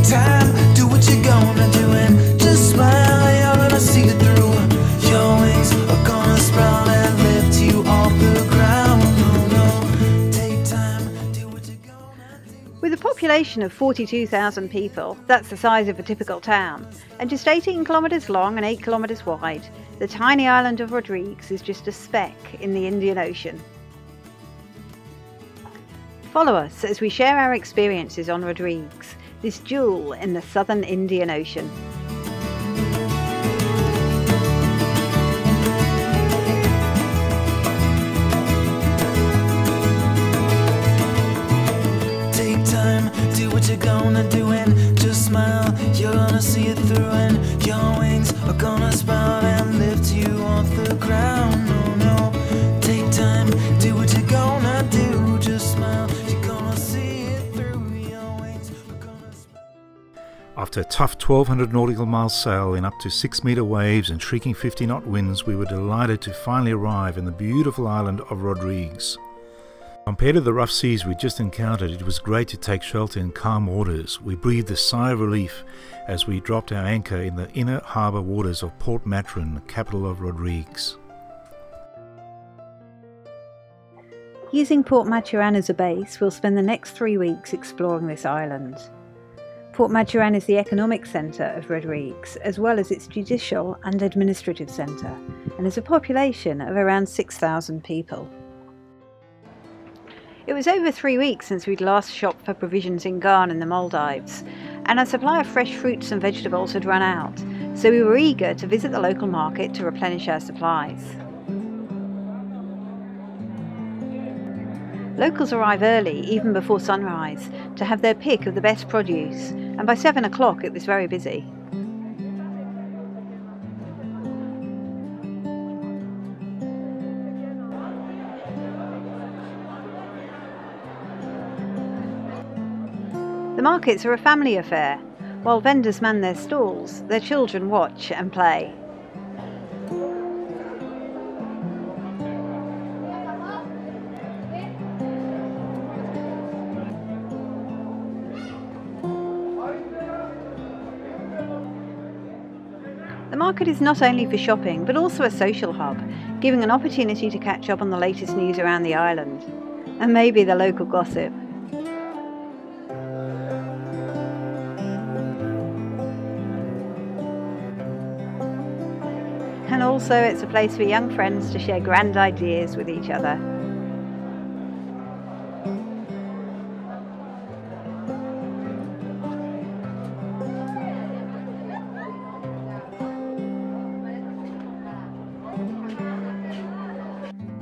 time, do what you're gonna do and just smile. You're gonna see it through. Your wings are gonna sprout and lift you off the ground. No, take time, do what you're gonna do. With a population of 42,000 people, that's the size of a typical town, and just 18 kilometres long and 8 kilometres wide, the tiny island of Rodrigues is just a speck in the Indian Ocean. Follow us as we share our experiences on Rodrigues, this jewel in the southern Indian Ocean. Take time, do what you're gonna do and just smile. You're gonna see it through and your wings are gonna sprout and lift you off the ground. No, no, take time, do what you're gonna do, just smile. After a tough 1200 nautical mile sail in up to 6-metre waves and shrieking 50-knot winds, we were delighted to finally arrive in the beautiful island of Rodrigues. Compared to the rough seas we just encountered, it was great to take shelter in calm waters. We breathed a sigh of relief as we dropped our anchor in the inner harbour waters of Port Matron, capital of Rodrigues. Using Port Mathurin as a base, we'll spend the next 3 weeks exploring this island. Port Mathurin is the economic centre of Rodrigues, as well as its judicial and administrative centre, and has a population of around 6,000 people. It was over 3 weeks since we'd last shopped for provisions in Ghana and the Maldives, and our supply of fresh fruits and vegetables had run out, so we were eager to visit the local market to replenish our supplies. Locals arrive early, even before sunrise, to have their pick of the best produce, and by 7 o'clock it was very busy. The markets are a family affair. While vendors man their stalls, their children watch and play. The market is not only for shopping, but also a social hub, giving an opportunity to catch up on the latest news around the island, and maybe the local gossip. And also it's a place for young friends to share grand ideas with each other.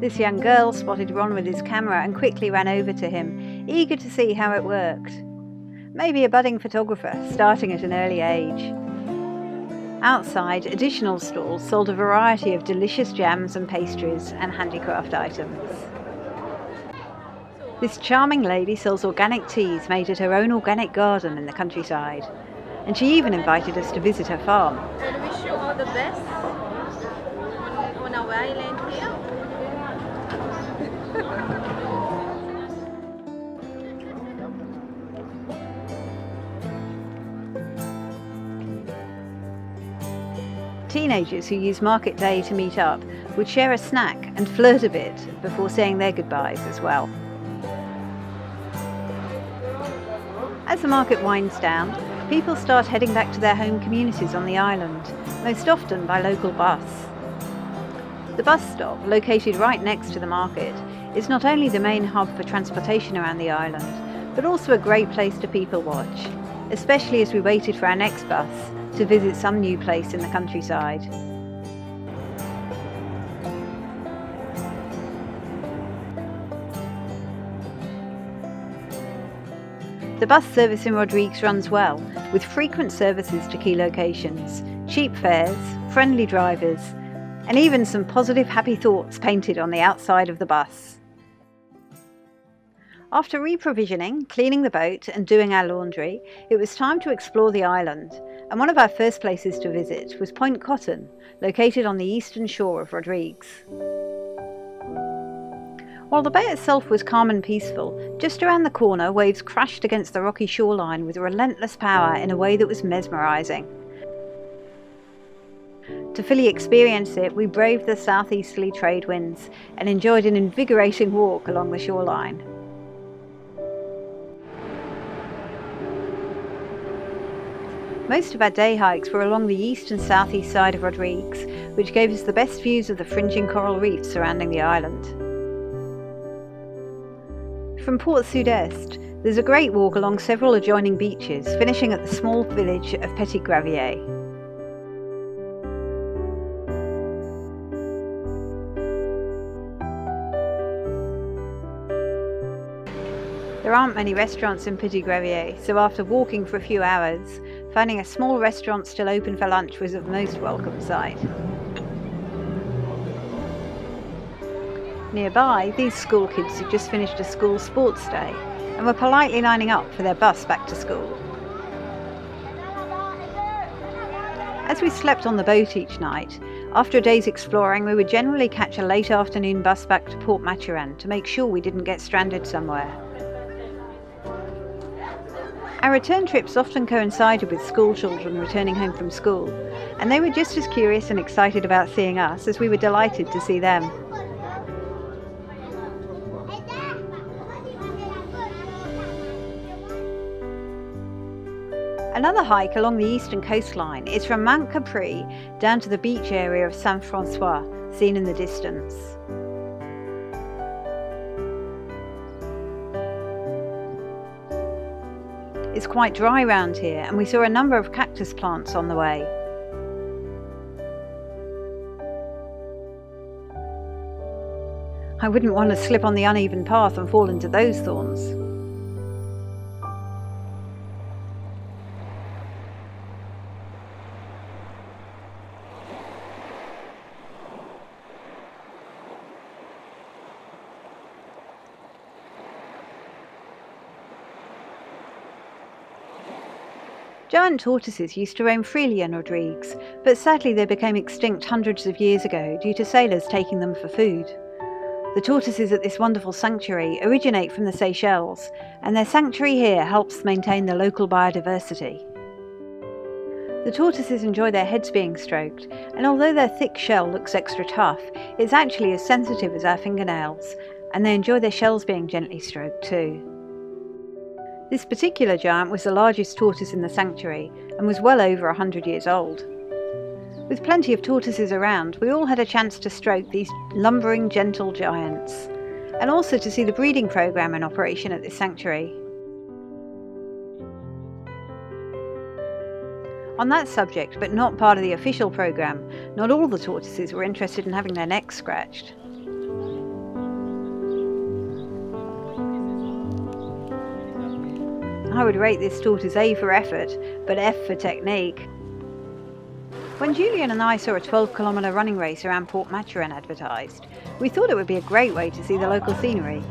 This young girl spotted Ron with his camera and quickly ran over to him, eager to see how it worked. Maybe a budding photographer, starting at an early age. Outside, additional stalls sold a variety of delicious jams and pastries and handicraft items. This charming lady sells organic teas made at her own organic garden in the countryside, and she even invited us to visit her farm. And wish you all the best on our island here. Teenagers who use market day to meet up would share a snack and flirt a bit before saying their goodbyes as well. As the market winds down, people start heading back to their home communities on the island, most often by local bus. The bus stop, located right next to the market, is not only the main hub for transportation around the island, but also a great place to people watch, especially as we waited for our next bus to visit some new place in the countryside. The bus service in Rodrigues runs well, with frequent services to key locations, cheap fares, friendly drivers, and even some positive happy thoughts painted on the outside of the bus. After reprovisioning, cleaning the boat and doing our laundry, it was time to explore the island, and one of our first places to visit was Point Cotton, located on the eastern shore of Rodrigues. While the bay itself was calm and peaceful, just around the corner waves crashed against the rocky shoreline with relentless power in a way that was mesmerising. To fully experience it, we braved the southeasterly trade winds and enjoyed an invigorating walk along the shoreline. Most of our day hikes were along the east and southeast side of Rodrigues, which gave us the best views of the fringing coral reefs surrounding the island. From Port Sud-Est, there's a great walk along several adjoining beaches, finishing at the small village of Petit Gravier. There aren't many restaurants in Petit Gravier, so after walking for a few hours, finding a small restaurant still open for lunch was a most welcome sight. Nearby, these school kids had just finished a school sports day and were politely lining up for their bus back to school. As we slept on the boat each night, after a day's exploring, we would generally catch a late afternoon bus back to Port Maturin to make sure we didn't get stranded somewhere. Our return trips often coincided with school children returning home from school, and they were just as curious and excited about seeing us as we were delighted to see them. Another hike along the eastern coastline is from Mount Capri down to the beach area of Saint-François, seen in the distance. It's quite dry round here, and we saw a number of cactus plants on the way. I wouldn't want to slip on the uneven path and fall into those thorns. Giant tortoises used to roam freely in Rodrigues, but sadly they became extinct hundreds of years ago due to sailors taking them for food. The tortoises at this wonderful sanctuary originate from the Seychelles, and their sanctuary here helps maintain the local biodiversity. The tortoises enjoy their heads being stroked, and although their thick shell looks extra tough, it's actually as sensitive as our fingernails, and they enjoy their shells being gently stroked too. This particular giant was the largest tortoise in the sanctuary and was well over 100 years old. With plenty of tortoises around, we all had a chance to stroke these lumbering, gentle giants, and also to see the breeding program in operation at this sanctuary. On that subject, but not part of the official program, not all the tortoises were interested in having their necks scratched. I would rate this tortoise A for effort, but F for technique. When Julian and I saw a 12-kilometre running race around Port Maturin advertised, we thought it would be a great way to see the local scenery.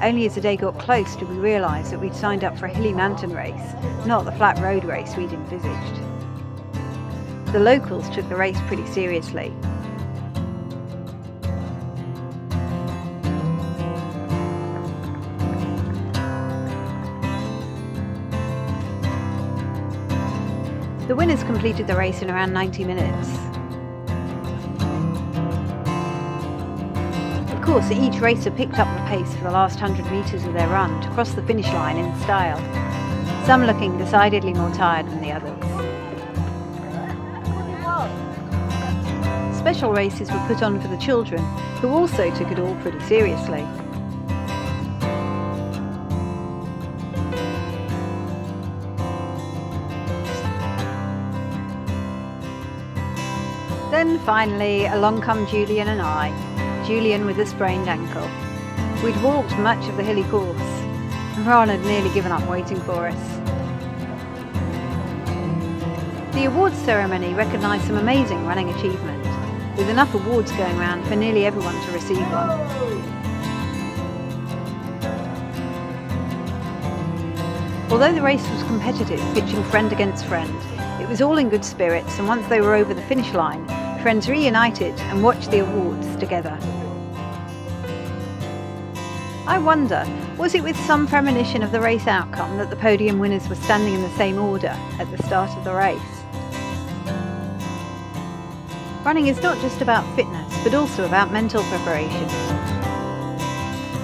Only as the day got close did we realise that we'd signed up for a hilly mountain race, not the flat road race we'd envisaged. The locals took the race pretty seriously. The winners completed the race in around 90 minutes. Of course, each racer picked up the pace for the last 100 metres of their run to cross the finish line in style, some looking decidedly more tired than the others. Special races were put on for the children, who also took it all pretty seriously. Then finally, along come Julian and I, Julian with a sprained ankle. We'd walked much of the hilly course, and Ron had nearly given up waiting for us. The awards ceremony recognised some amazing running achievement, with enough awards going around for nearly everyone to receive one. Although the race was competitive, pitching friend against friend, it was all in good spirits, and once they were over the finish line, friends reunited and watched the awards together. I wonder, was it with some premonition of the race outcome that the podium winners were standing in the same order at the start of the race? Running is not just about fitness, but also about mental preparation.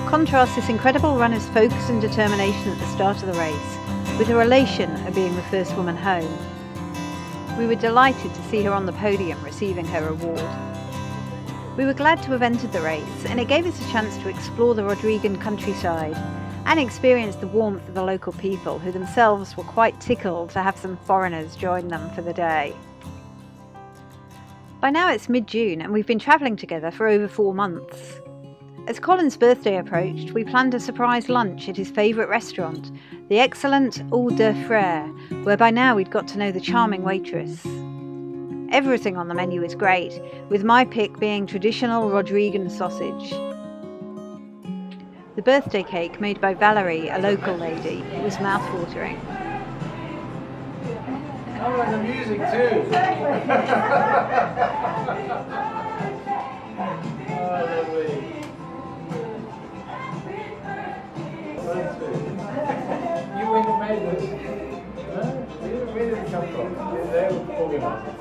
Contrast this incredible runner's focus and determination at the start of the race with her elation at being the first woman home. We were delighted to see her on the podium receiving her award. We were glad to have entered the race, and it gave us a chance to explore the Rodrigues countryside and experience the warmth of the local people, who themselves were quite tickled to have some foreigners join them for the day. By now it's mid-June and we've been travelling together for over 4 months. As Colin's birthday approached, we planned a surprise lunch at his favourite restaurant, the excellent Hors de Frere, where by now we'd got to know the charming waitress. Everything on the menu is great, with my pick being traditional Rodrigues sausage. The birthday cake, made by Valerie, a local lady, was mouth-watering. I like the music too. Oh, lovely. You went and made this? Huh? Where did it come from? They were organised.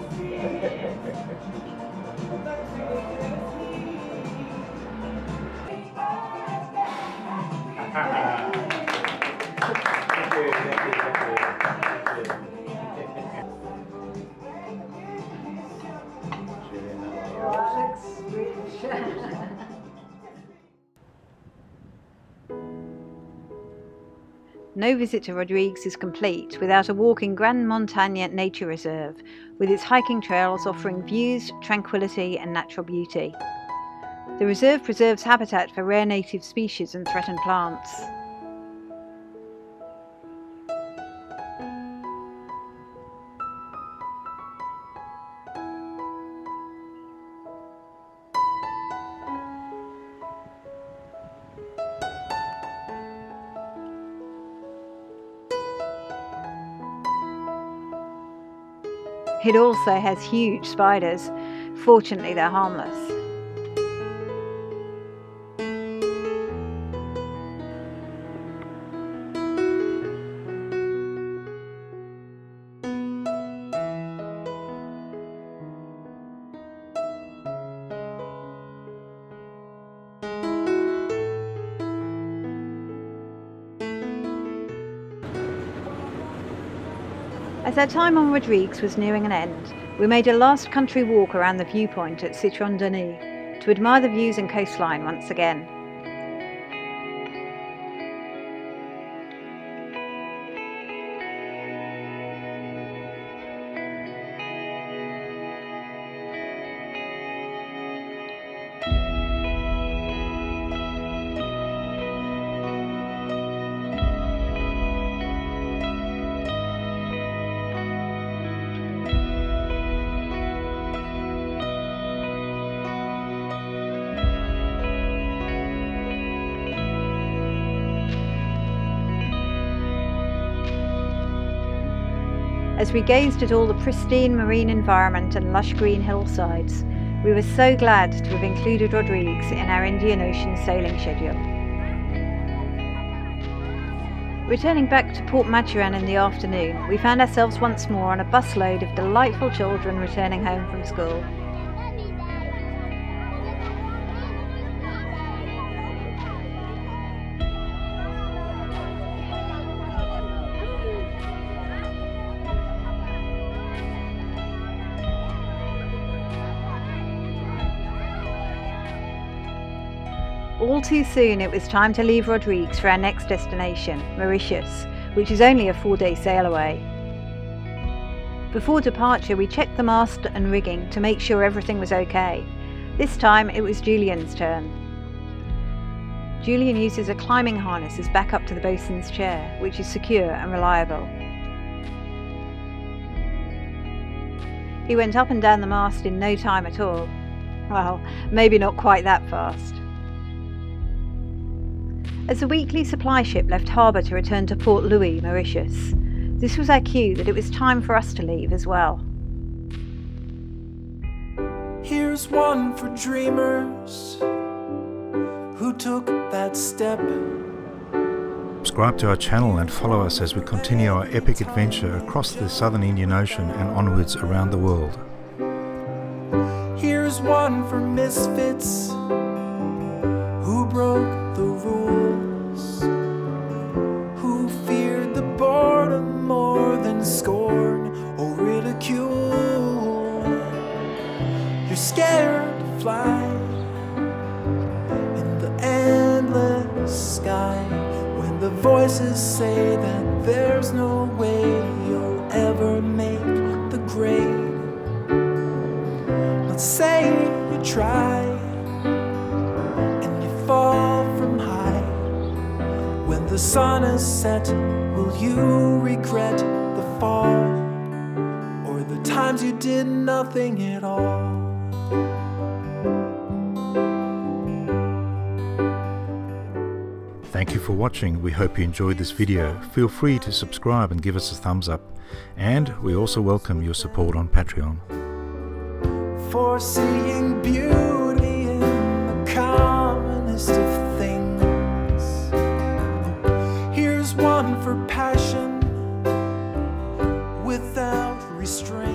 No visit to Rodrigues is complete without a walk in Grand Montagne Nature Reserve, with its hiking trails offering views, tranquility and natural beauty. The reserve preserves habitat for rare native species and threatened plants. It also has huge spiders. Fortunately, they're harmless. As our time on Rodrigues was nearing an end, we made a last country walk around the viewpoint at Citron-Denis to admire the views and coastline once again. As we gazed at all the pristine marine environment and lush green hillsides, we were so glad to have included Rodrigues in our Indian Ocean sailing schedule. Returning back to Port Maturin in the afternoon, we found ourselves once more on a busload of delightful children returning home from school. All too soon it was time to leave Rodrigues for our next destination, Mauritius, which is only a 4-day sail away. Before departure we checked the mast and rigging to make sure everything was okay. This time it was Julian's turn. Julian uses a climbing harness as backup to the bosun's chair, which is secure and reliable. He went up and down the mast in no time at all. Well, maybe not quite that fast. As the weekly supply ship left harbour to return to Port Louis, Mauritius, this was our cue that it was time for us to leave as well. Here's one for dreamers who took that step. Subscribe to our channel and follow us as we continue our epic adventure across the southern Indian Ocean and onwards around the world. Here's one for misfits who broke the rules, who feared the boredom more than scorn or ridicule. You're scared to fly in the endless sky, when the voices say that there's no way you'll ever make the grade. Let's say you try and you fall from high. When the sun is set, will you regret the fall, or the times you did nothing at all? Thank you for watching. We hope you enjoyed this video. Feel free to subscribe and give us a thumbs up. And we also welcome your support on Patreon. For seeing beauty in the commonest of things. Here's one for passion without restraint.